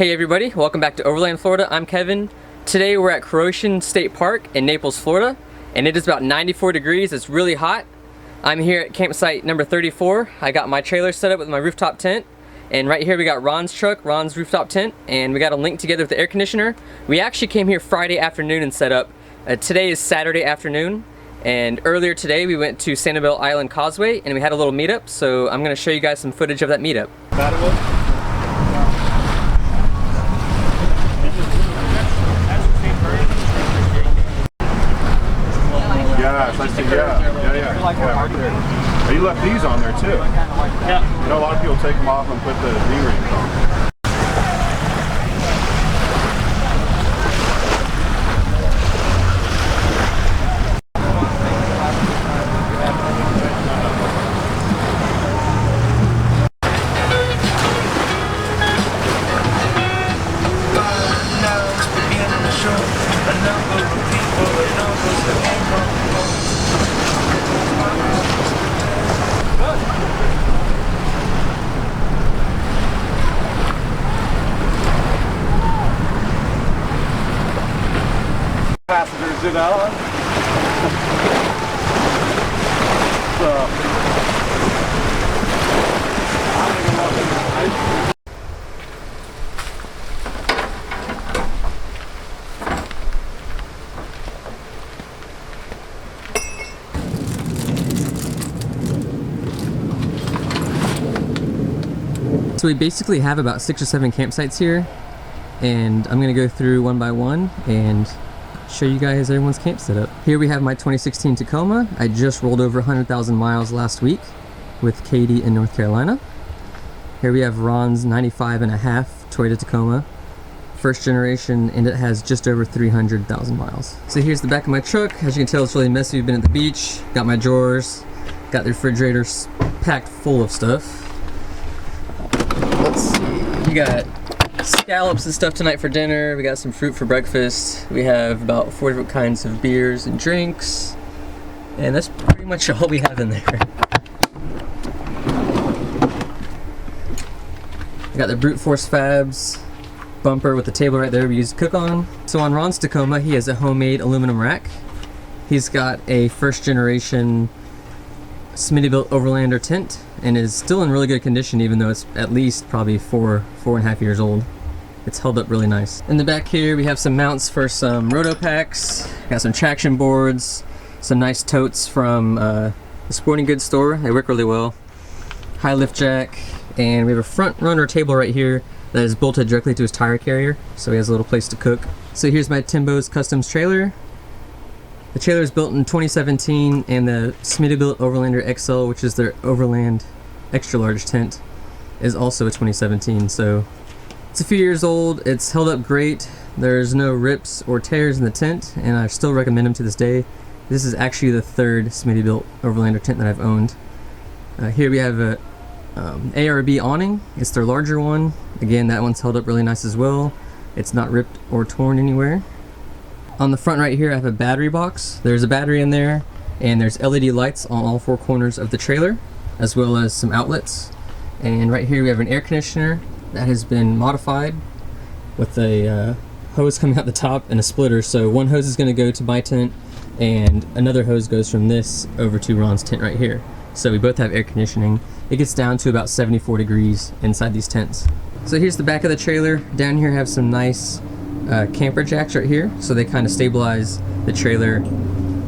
Hey everybody, welcome back to Overland, Florida. I'm Kevin. Today we're at Koreshan State Park in Naples, Florida, and it is about 94 degrees. It's really hot. I'm here at campsite number 34. I got my trailer set up with my rooftop tent, and right here we got Ron's truck, Ron's rooftop tent, and we got them linked together with the air conditioner. We actually came here Friday afternoon and set up. Today is Saturday afternoon, and earlier today we went to Sanibel Island Causeway and we had a little meetup, so I'm going to show you guys some footage of that meetup. Yeah. You left these on there too. Yeah. You know, a lot of people take them off and put the D-rings on. Passengers, you know. So we basically have about 6 or 7 campsites here, and I'm gonna go through one by one and show you guys everyone's camp setup. Here we have my 2016 Tacoma. I just rolled over 100,000 miles last week with Katie in North Carolina. Here we have Ron's 95.5 Toyota Tacoma, first generation, and it has just over 300,000 miles. So here's the back of my truck. As you can tell, it's really messy. We've been at the beach, got my drawers, got the refrigerators packed full of stuff. Let's see, we got scallops and stuff tonight for dinner. We got some fruit for breakfast. We have about 4 different kinds of beers and drinks, and that's pretty much all we have in there. We got the Brute Force Fabs bumper with the table right there we use to cook on. So on Ron's Tacoma, he has a homemade aluminum rack. He's got a first generation Smittybilt Overlander tent and is still in really good condition, even though it's at least probably 4.5 years old. It's held up really nice. In the back here we have some mounts for some roto packs, got some traction boards, some nice totes from the sporting goods store. They work really well. High lift jack, and we have a front runner table right here that is bolted directly to his tire carrier, so he has a little place to cook. So here's my Timbo's Customs trailer. The trailer is built in 2017, and the Smittybilt Overlander XL, which is their Overland extra large tent, is also a 2017. So it's a few years old. It's held up great. There's no rips or tears in the tent, and I still recommend them to this day. This is actually the 3rd Smittybilt Overlander tent that I've owned. Here we have a ARB awning. It's their larger one. Again, that one's held up really nice as well. It's not ripped or torn anywhere. On the front right here I have a battery box. There's a battery in there, and there's LED lights on all 4 corners of the trailer, as well as some outlets. And right here we have an air conditioner that has been modified with a hose coming out the top and a splitter. So one hose is going to go to my tent, and another hose goes from this over to Ron's tent right here. So we both have air conditioning. It gets down to about 74 degrees inside these tents. So here's the back of the trailer. Down here I have some nice camper jacks right here, so they kind of stabilize the trailer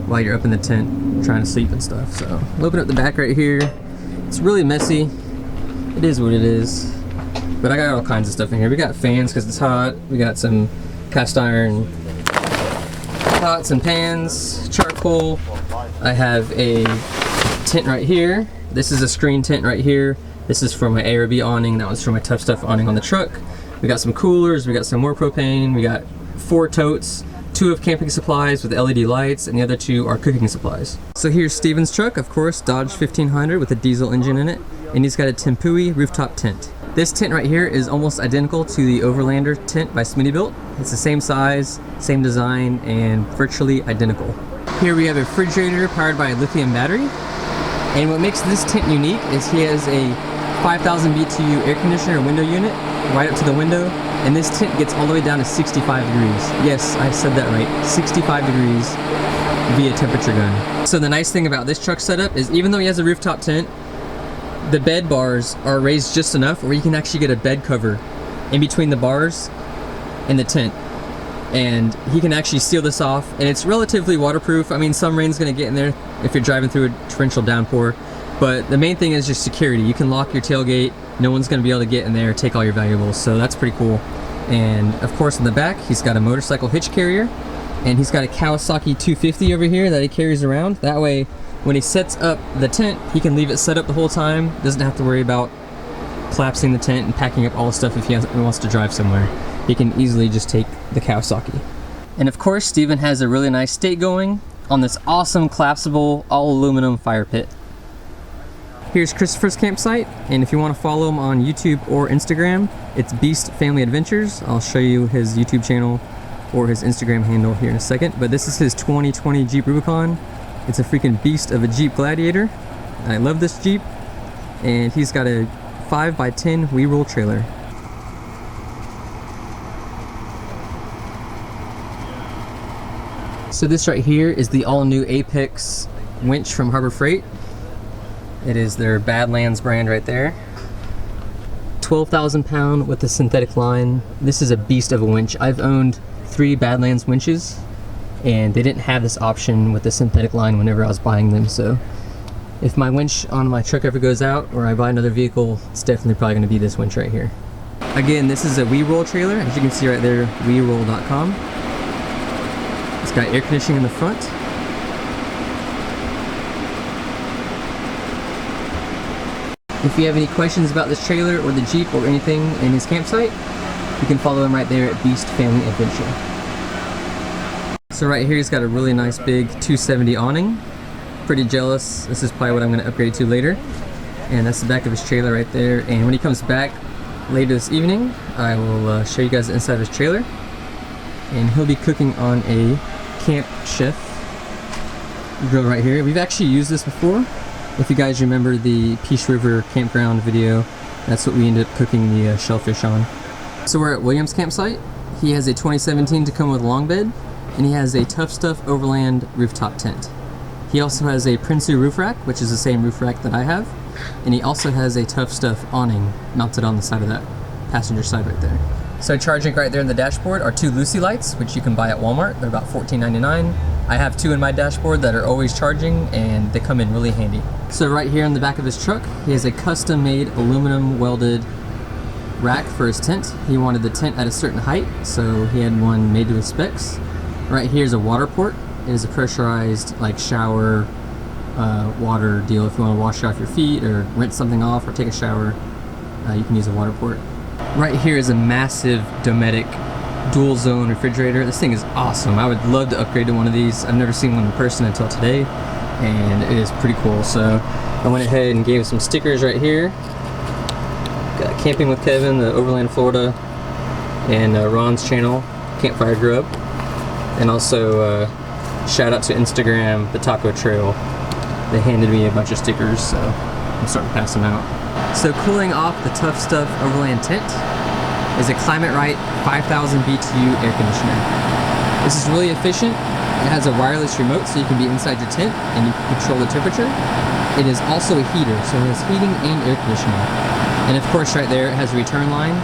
while you're up in the tent trying to sleep and stuff. So we'll open up the back right here. It's really messy. It is what it is. But I got all kinds of stuff in here. We got fans because it's hot. We got some cast iron pots and pans, charcoal. I have a tent right here. This is a screen tent right here. This is for my ARB awning. That one's for my Tough Stuff awning on the truck. We got some coolers, we got some more propane, we got 4 totes, 2 of camping supplies with LED lights, and the other 2 are cooking supplies. So here's Steven's truck, of course, Dodge 1500 with a diesel engine in it, and he's got a Tempui rooftop tent. This tent right here is almost identical to the Overlander tent by Smittybilt. It's the same size, same design, and virtually identical. Here we have a refrigerator powered by a lithium battery. And what makes this tent unique is he has a 5,000 BTU air conditioner window unit right up to the window, and this tent gets all the way down to 65 degrees. Yes, I said that right, 65 degrees via temperature gun. So the nice thing about this truck setup is even though he has a rooftop tent, the bed bars are raised just enough where you can actually get a bed cover in between the bars and the tent. And he can actually seal this off, and it's relatively waterproof. I mean, some rain's gonna get in there if you're driving through a torrential downpour, but the main thing is just security. You can lock your tailgate, no one's gonna be able to get in there, take all your valuables, so that's pretty cool. And of course in the back, he's got a motorcycle hitch carrier, and he's got a Kawasaki 250 over here that he carries around. That way, when he sets up the tent, he can leave it set up the whole time, doesn't have to worry about collapsing the tent and packing up all the stuff if he wants to drive somewhere. He can easily just take the Kawasaki. And of course, Steven has a really nice stake going on this awesome collapsible all aluminum fire pit. Here's Christopher's campsite, and if you want to follow him on YouTube or Instagram, it's Beast Family Adventures. I'll show you his YouTube channel or his Instagram handle here in a second, but this is his 2020 Jeep Rubicon. It's a freaking beast of a Jeep Gladiator. I love this Jeep, and he's got a 5x10 we-roll trailer. So this right here is the all-new Apex winch from Harbor Freight. It is their Badlands brand right there. 12,000 pound with the synthetic line. This is a beast of a winch. I've owned 3 Badlands winches, and they didn't have this option with the synthetic line whenever I was buying them. So if my winch on my truck ever goes out or I buy another vehicle, it's definitely probably going to be this winch right here. Again, this is a we-roll trailer. As you can see right there, weroll.com. It's got air conditioning in the front. If you have any questions about this trailer or the Jeep or anything in his campsite, you can follow him right there at Beast Family Adventure. So right here he's got a really nice big 270 awning. Pretty jealous. This is probably what I'm going to upgrade to later. And that's the back of his trailer right there. And when he comes back later this evening, I will show you guys the inside of his trailer. And he'll be cooking on a Camp Chef grill right here. We've actually used this before. If you guys remember the Peace River campground video, that's what we ended up cooking the shellfish on. So we're at Williams' campsite. He has a 2017 Tacoma with long bed, and he has a Tough Stuff Overland rooftop tent. He also has a Prinsu roof rack, which is the same roof rack that I have, and he also has a Tough Stuff awning mounted on the side of that passenger side right there. So charging right there in the dashboard are 2 Lucy lights, which you can buy at Walmart. They're about $14.99. I have 2 in my dashboard that are always charging, and they come in really handy. So right here in the back of his truck, he has a custom-made aluminum welded rack for his tent. He wanted the tent at a certain height, so he had one made to his specs. Right here is a water port. It is a pressurized like shower water deal. If you want to wash off your feet or rinse something off or take a shower, you can use a water port. Right here is a massive Dometic dual zone refrigerator. This thing is awesome. I would love to upgrade to one of these. I've never seen one in person until today, and it is pretty cool. So I went ahead and gave some stickers right here. Got Camping with Kevin, the Overland, Florida, and Ron's channel, Campfire Grub, and also shout out to Instagram, the Taco Trail. They handed me a bunch of stickers, so I'm starting to pass them out. So cooling off the Tough Stuff Overland tent is a Climate Right 5,000 BTU air conditioner. This is really efficient. It has a wireless remote so you can be inside your tent and you can control the temperature. It is also a heater, so it has heating and air conditioning. And of course right there it has a return line,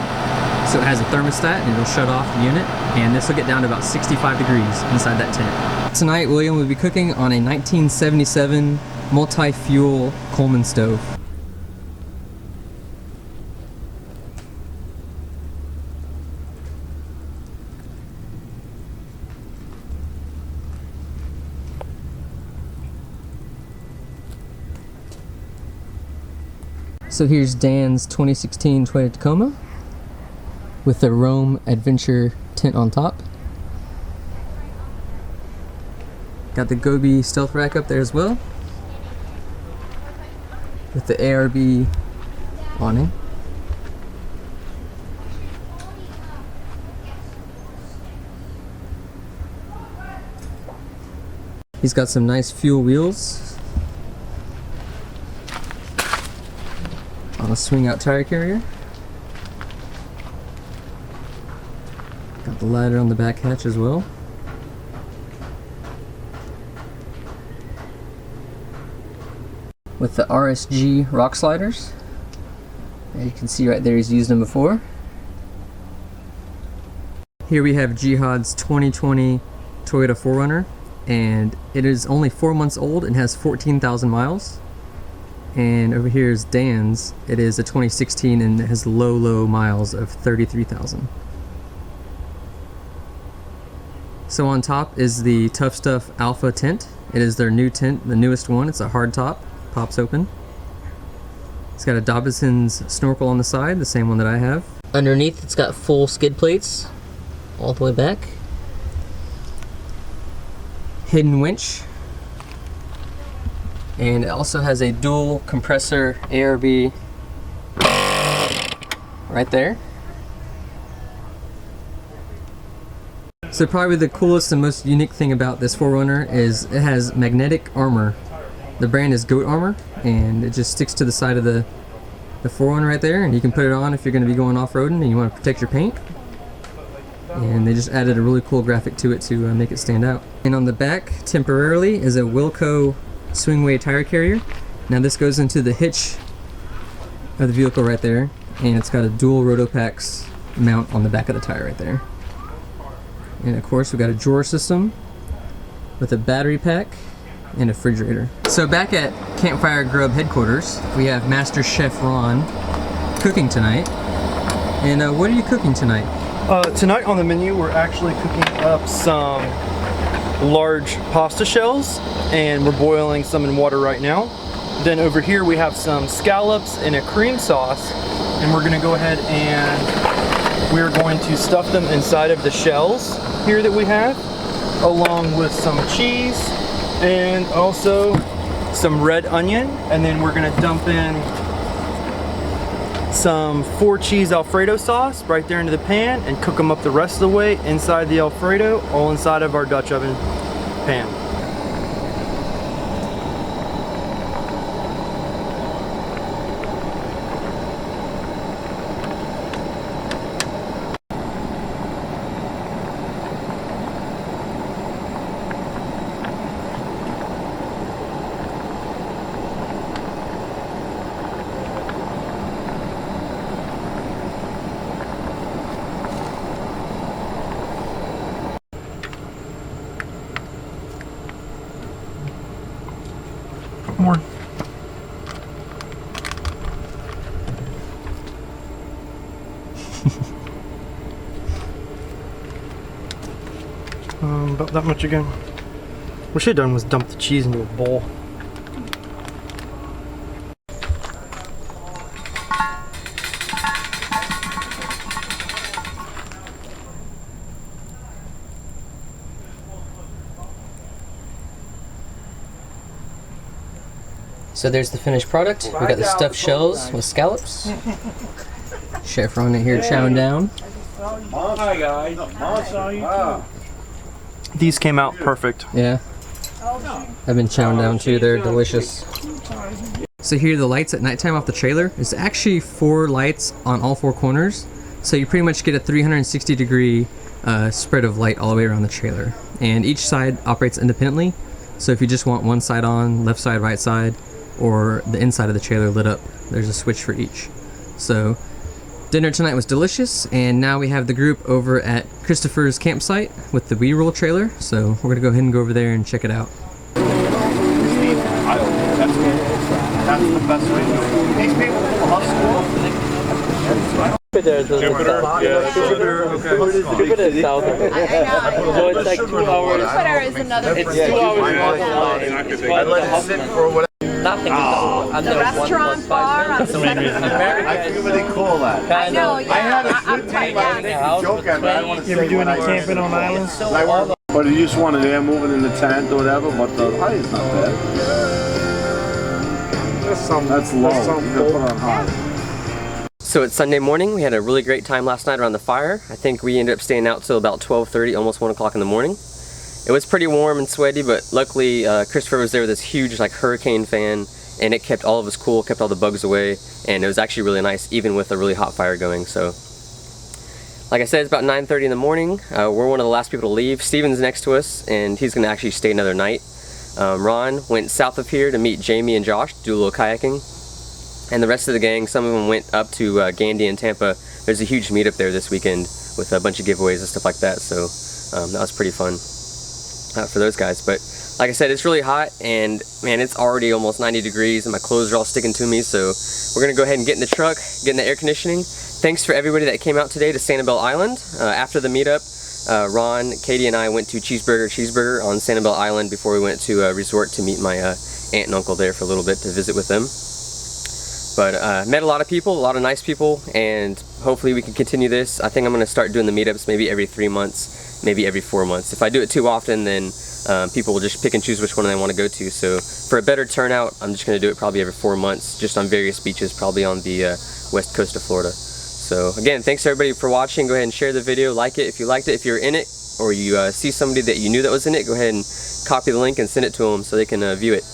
so it has a thermostat and it'll shut off the unit, and this will get down to about 65 degrees inside that tent. Tonight William will be cooking on a 1977 multi-fuel Coleman stove. So here's Dan's 2016 Toyota Tacoma with the Rome Adventure tent on top. Got the Gobi stealth rack up there as well with the ARB awning. He's got some nice fuel wheels on a swing out tire carrier. Got the ladder on the back hatch as well. With the RSG rock sliders. As you can see right there, he's used them before. Here we have Jihad's 2020 Toyota 4Runner, and it is only 4 months old and has 14,000 miles. And over here is Dan's. It is a 2016 and it has low miles of 33,000. So on top is the Tough Stuff Alpha tent. It is their new tent, the newest one. It's a hard top, pops open. It's got a Dobson's snorkel on the side, the same one that I have. Underneath, it's got full skid plates all the way back. Hidden winch. And it also has a dual compressor ARB right there. So probably the coolest and most unique thing about this 4Runner is it has magnetic armor. The brand is Goat Armor, and it just sticks to the side of the 4Runner right there, and you can put it on if you're going to be going off-roading and you want to protect your paint. And they just added a really cool graphic to it to make it stand out. And on the back, temporarily, is a Wilco Swingway tire carrier. Now this goes into the hitch of the vehicle right there, and it's got a dual Rotopax mount on the back of the tire right there. And of course we've got a drawer system with a battery pack and a refrigerator. So back at Campfire Grub headquarters, we have Master Chef Ron cooking tonight. And what are you cooking tonight? Tonight on the menu we're actually cooking up some large pasta shells, and we're boiling some in water right now. Then over here we have some scallops in a cream sauce, and we're gonna go ahead and we're going to stuff them inside of the shells here that we have, along with some cheese and also some red onion, and then we're gonna dump in some 4 cheese Alfredo sauce right there into the pan and cook them up the rest of the way inside the Alfredo, all inside of our Dutch oven pan. More. About that much again. What I should have done was dump the cheese into a bowl. So there's the finished product. We got the stuffed shells with scallops. Chef Ron here chowing down. Hi guys. These came out perfect. Yeah. I've been chowing down too, they're delicious. So here are the lights at nighttime off the trailer. It's actually 4 lights on all 4 corners. So you pretty much get a 360-degree spread of light all the way around the trailer. And each side operates independently. So if you just want one side on, left side, right side, or the inside of the trailer lit up, there's a switch for each. So dinner tonight was delicious, and now we have the group over at Christopher's campsite with the B-roll trailer. So we're gonna go ahead and go over there and check it out. That's the best way to do it. These people love school. Jupiter, Yeah, Jupiter, okay. Jupiter is south. So it's like 2 hours. Jupiter is another. It's 2 hours one line. It's I let it sit for what. nothing. The restaurant bar on the second floor. I feel really cool that. I know, yeah. I had a I'm good quite name. I down. was joke at me. I don't want to say You what ever I do any camping on islands? But you just wanted air moving in the tent or whatever, but the high is not bad. That's low. You gotta put on high. So it's Sunday morning. We had a really great time last night around the fire. I think we ended up staying out till about 12:30, almost 1 o'clock in the morning. It was pretty warm and sweaty, but luckily Christopher was there with this huge like hurricane fan, and it kept all of us cool, kept all the bugs away, and it was actually really nice even with a really hot fire going. So like I said, it's about 9:30 in the morning. We're one of the last people to leave. Steven's next to us, and he's gonna actually stay another night. Ron went south of here to meet Jamie and Josh to do a little kayaking, and the rest of the gang, some of them went up to Gandy and Tampa. There's a huge meetup there this weekend with a bunch of giveaways and stuff like that, so that was pretty fun for those guys. But like I said, it's really hot, and man, it's already almost 90 degrees and my clothes are all sticking to me, so we're gonna go ahead and get in the truck, get in the air conditioning. Thanks for everybody that came out today to Sanibel Island. After the meetup, Ron, Katie, and I went to Cheeseburger on Sanibel Island before we went to a resort to meet my aunt and uncle there for a little bit to visit with them. But met a lot of people, a lot of nice people, and hopefully we can continue this. I think I'm going to start doing the meetups maybe every 3 months, maybe every 4 months. If I do it too often, then people will just pick and choose which one they want to go to. So for a better turnout, I'm just going to do it probably every 4 months, just on various beaches, probably on the west coast of Florida. So again, thanks everybody for watching. Go ahead and share the video, like it if you liked it. If you're in it, or you see somebody that you knew that was in it, go ahead and copy the link and send it to them so they can view it.